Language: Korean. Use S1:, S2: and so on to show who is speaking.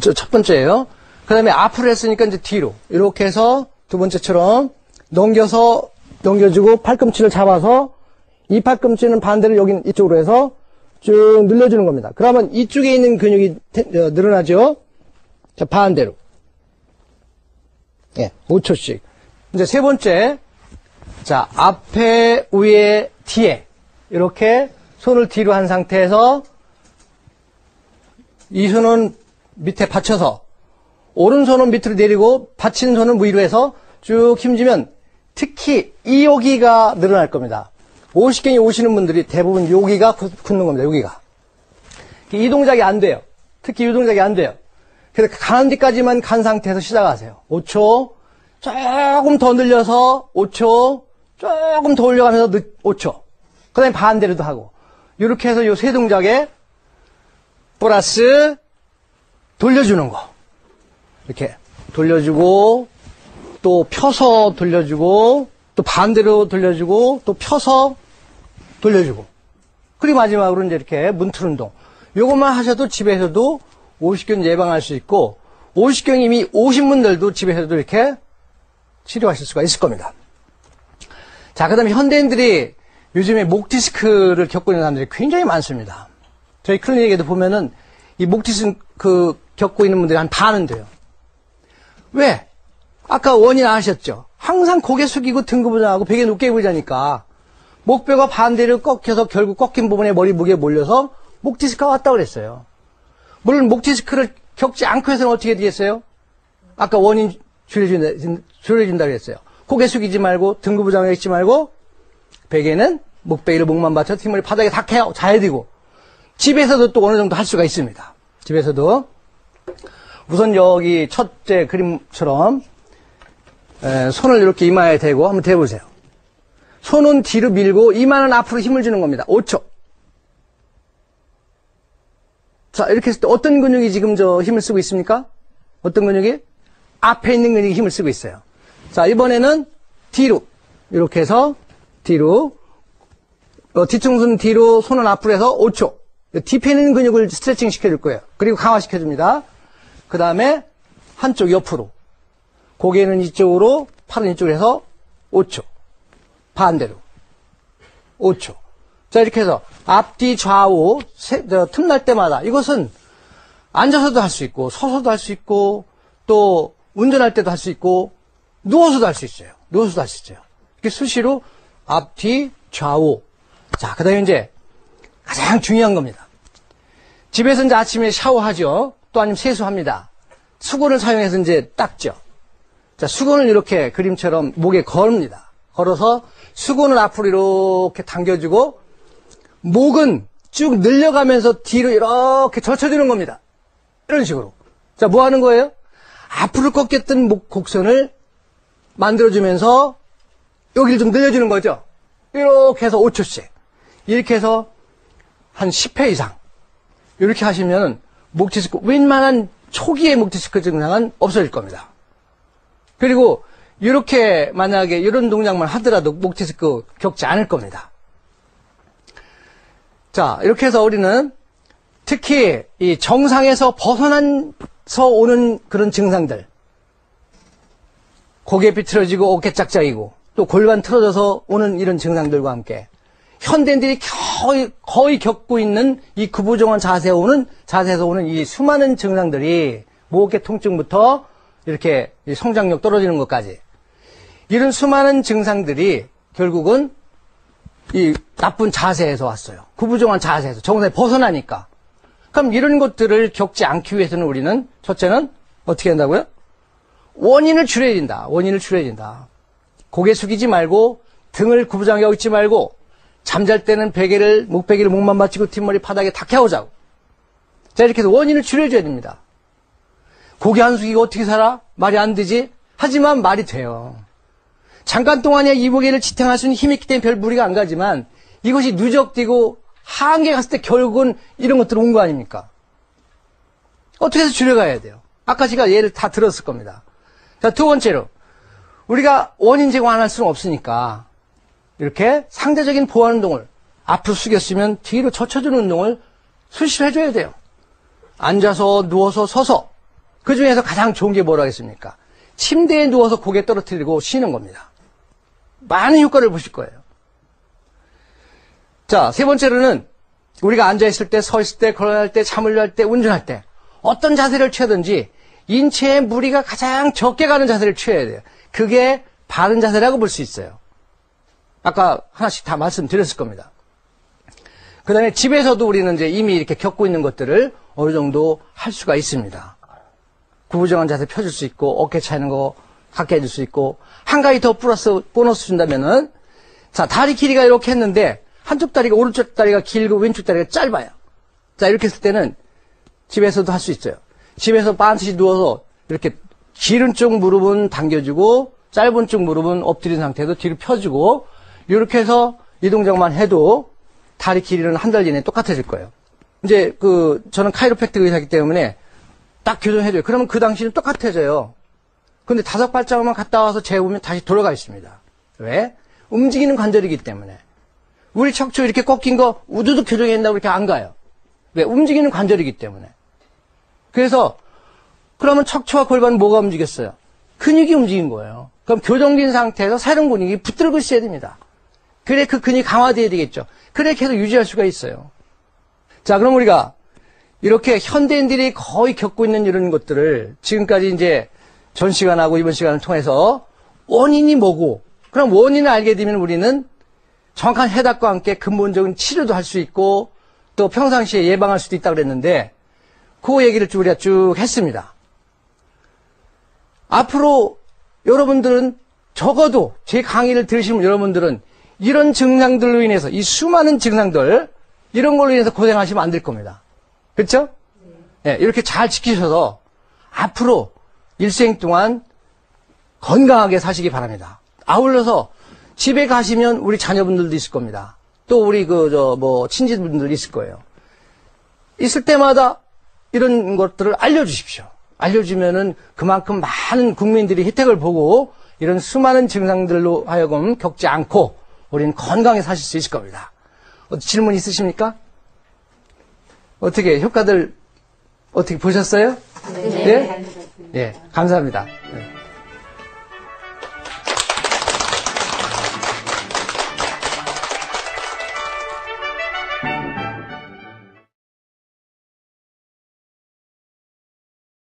S1: 첫 번째예요. 그 다음에 앞으로 했으니까 이제 뒤로. 이렇게 해서 두 번째처럼 넘겨주고 팔꿈치를 잡아서 이 팔꿈치는 반대로 여기 이쪽으로 해서 쭉 늘려주는 겁니다. 그러면 이쪽에 있는 근육이 늘어나죠? 자, 반대로. 예, 5초씩. 이제 세 번째. 자, 앞에, 위에, 뒤에. 이렇게 손을 뒤로 한 상태에서 이 손은 밑에 받쳐서 오른손은 밑으로 내리고 받친 손은 위로 해서 쭉 힘주면 특히 이 여기가 늘어날 겁니다. 50경이 오시는 분들이 대부분 여기가 굳는 겁니다. 여기가. 이 동작이 안 돼요. 특히 이 동작이 안 돼요. 그래서 가는 데까지만 간 상태에서 시작하세요. 5초. 조금 더 늘려서 5초. 조금 더 올려가면서 5초. 그 다음에 반대로도 하고. 이렇게 해서 이 세 동작에 플러스 돌려주는 거. 이렇게 돌려주고 또 펴서 돌려주고 또 반대로 돌려주고 또 펴서 돌려주고 그리고 마지막으로 이제 이렇게 문틀 운동. 요것만 하셔도 집에서도 50견 예방할 수 있고 50견 이미 오신 분들도 집에서도 이렇게 치료하실 수가 있을 겁니다. 자, 그 다음에 현대인들이 요즘에 목 디스크를 겪고 있는 사람들이 굉장히 많습니다. 저희 클리닉에도 보면은 이 목 디스크 겪고 있는 분들이 한 반은 돼요. 왜? 아까 원인 아셨죠? 항상 고개 숙이고 등 구부정하고 베개 높게 보자니까 목뼈가 반대로 꺾여서 결국 꺾인 부분에 머리 무게에 몰려서 목 디스크가 왔다고 그랬어요. 물론 목 디스크를 겪지 않고 해서는 어떻게 되겠어요? 아까 원인 줄여준다 그랬어요. 고개 숙이지 말고 등 구부정하게 있지 말고 베개는 목베개를 목만 받쳐 뒷머리 바닥에 다 자야 되고 집에서도 또 어느 정도 할 수가 있습니다. 집에서도 우선 여기 첫째 그림처럼 손을 이렇게 이마에 대고 한번 대보세요. 손은 뒤로 밀고 이마는 앞으로 힘을 주는 겁니다. 5초. 자, 이렇게 했을 때 어떤 근육이 지금 힘을 쓰고 있습니까? 어떤 근육이? 앞에 있는 근육이 힘을 쓰고 있어요. 자, 이번에는 뒤로 이렇게 해서 뒤로 뒤통수는 뒤로 손은 앞으로 해서 5초. 뒤에 있는 근육을 스트레칭 시켜줄 거예요. 그리고 강화시켜줍니다. 그 다음에 한쪽 옆으로 고개는 이쪽으로 팔은 이쪽으로 해서 5초 반대로 5초. 자, 이렇게 해서 앞뒤 좌우 틈날 때마다 이것은 앉아서도 할 수 있고 서서도 할 수 있고 또 운전할 때도 할 수 있고 누워서도 할 수 있어요. 누워서도 할 수 있어요. 이렇게 수시로 앞뒤 좌우. 자, 그 다음에 이제 가장 중요한 겁니다. 집에서 이제 아침에 샤워하죠. 또 아니면 세수합니다. 수건을 사용해서 이제 닦죠. 자, 수건을 이렇게 그림처럼 목에 걸습니다. 걸어서 수건을 앞으로 이렇게 당겨주고 목은 쭉 늘려가면서 뒤로 이렇게 젖혀주는 겁니다. 이런 식으로. 자, 뭐 하는 거예요? 앞으로 꺾였던 목 곡선을 만들어주면서 여기를 좀 늘려주는 거죠. 이렇게 해서 5초씩. 이렇게 해서 한 10회 이상. 이렇게 하시면 목 디스크, 웬만한 초기의 목 디스크 증상은 없어질 겁니다. 그리고 이렇게 만약에 이런 동작만 하더라도 목 디스크 겪지 않을 겁니다. 자, 이렇게 해서 우리는 특히 이 정상에서 벗어나서 오는 그런 증상들, 고개 비틀어지고 어깨 짝짝이고 또 골반 틀어져서 오는 이런 증상들과 함께 현대인들이 거의 겪고 있는 이 구부정한 자세에서 오는 이 수많은 증상들이 목의 통증부터 이렇게 성장력 떨어지는 것까지 이런 수많은 증상들이 결국은 이 나쁜 자세에서 왔어요. 구부정한 자세에서 정상에 벗어나니까. 그럼 이런 것들을 겪지 않기 위해서는 우리는 첫째는 어떻게 한다고요? 원인을 줄여야 된다. 원인을 줄여야 된다. 고개 숙이지 말고 등을 구부정하게 하고 있지 말고 잠잘 때는 목베개를 목만 받치고 뒷머리 바닥에 탁 켜오자고. 자, 이렇게 해서 원인을 줄여줘야 됩니다. 고개 안 숙이고 어떻게 살아? 말이 안 되지? 하지만 말이 돼요. 잠깐 동안이야 이 무게를 지탱할 수 있는 힘이 있기 때문에 별 무리가 안 가지만 이것이 누적되고 한계 갔을 때 결국은 이런 것들 온 거 아닙니까? 어떻게 해서 줄여가야 돼요? 아까 제가 예를 다 들었을 겁니다. 자, 두 번째로 우리가 원인 제거 안 할 수는 없으니까 이렇게 상대적인 보완 운동을 앞으로 숙였으면 뒤로 젖혀주는 운동을 수시로 해줘야 돼요. 앉아서 누워서 서서 그 중에서 가장 좋은 게 뭐라 하겠습니까? 침대에 누워서 고개 떨어뜨리고 쉬는 겁니다. 많은 효과를 보실 거예요. 자, 세 번째로는 우리가 앉아있을 때, 서 있을 때, 걸어갈 때, 잠을 잘 때, 운전할 때 어떤 자세를 취하든지 인체에 무리가 가장 적게 가는 자세를 취해야 돼요. 그게 바른 자세라고 볼 수 있어요. 아까 하나씩 다 말씀드렸을 겁니다. 그 다음에 집에서도 우리는 이제 이미 이렇게 겪고 있는 것들을 어느 정도 할 수가 있습니다. 구부정한 자세 펴줄 수 있고, 어깨 차이는 거 갖게 해줄 수 있고, 한 가지 더 플러스 보너스 준다면은, 자, 다리 길이가 이렇게 했는데, 한쪽 다리가, 오른쪽 다리가 길고, 왼쪽 다리가 짧아요. 자, 이렇게 했을 때는 집에서도 할 수 있어요. 집에서 반드시 누워서 이렇게 길은 쪽 무릎은 당겨주고, 짧은 쪽 무릎은 엎드린 상태에서 뒤로 펴주고, 이렇게 해서 이 동작만 해도 다리 길이는 한 달 이내에 똑같아질 거예요. 이제 저는 카이로팩트 의사이기 때문에 딱 교정해줘요. 그러면 그 당시는 똑같아져요. 근데 5발자국만 갔다 와서 재우면 다시 돌아가 있습니다. 왜? 움직이는 관절이기 때문에. 우리 척추 이렇게 꺾인 거 우두둑 교정해낸다고 이렇게 안 가요. 왜? 움직이는 관절이기 때문에. 그래서 그러면 척추와 골반은 뭐가 움직였어요? 근육이 움직인 거예요. 그럼 교정된 상태에서 새로운 근육이 붙들고 있어야 됩니다. 그래 그 근육이 강화돼야 되겠죠. 그래 계속 유지할 수가 있어요. 자, 그럼 우리가 이렇게 현대인들이 거의 겪고 있는 이런 것들을 지금까지 이제 전 시간하고 이번 시간을 통해서 원인이 뭐고, 그럼 원인을 알게 되면 우리는 정확한 해답과 함께 근본적인 치료도 할 수 있고 또 평상시에 예방할 수도 있다고 그랬는데 그 얘기를 우리가 쭉 했습니다. 앞으로 여러분들은 적어도 제 강의를 들으시는 여러분들은 이런 증상들로 인해서 이 수많은 증상들 이런 걸로 인해서 고생하시면 안 될 겁니다. 그렇죠? 네, 이렇게 잘 지키셔서 앞으로 일생 동안 건강하게 사시기 바랍니다. 아울러서 집에 가시면 우리 자녀분들도 있을 겁니다. 또 우리 친지분들 있을 거예요. 있을 때마다 이런 것들을 알려주십시오. 알려주면은 그만큼 많은 국민들이 혜택을 보고 이런 수많은 증상들로 하여금 겪지 않고 우리는 건강히 사실 수 있을 겁니다. 질문 있으십니까? 어떻게 효과들 어떻게 보셨어요?
S2: 네.
S1: 네? 예, 감사합니다. 네.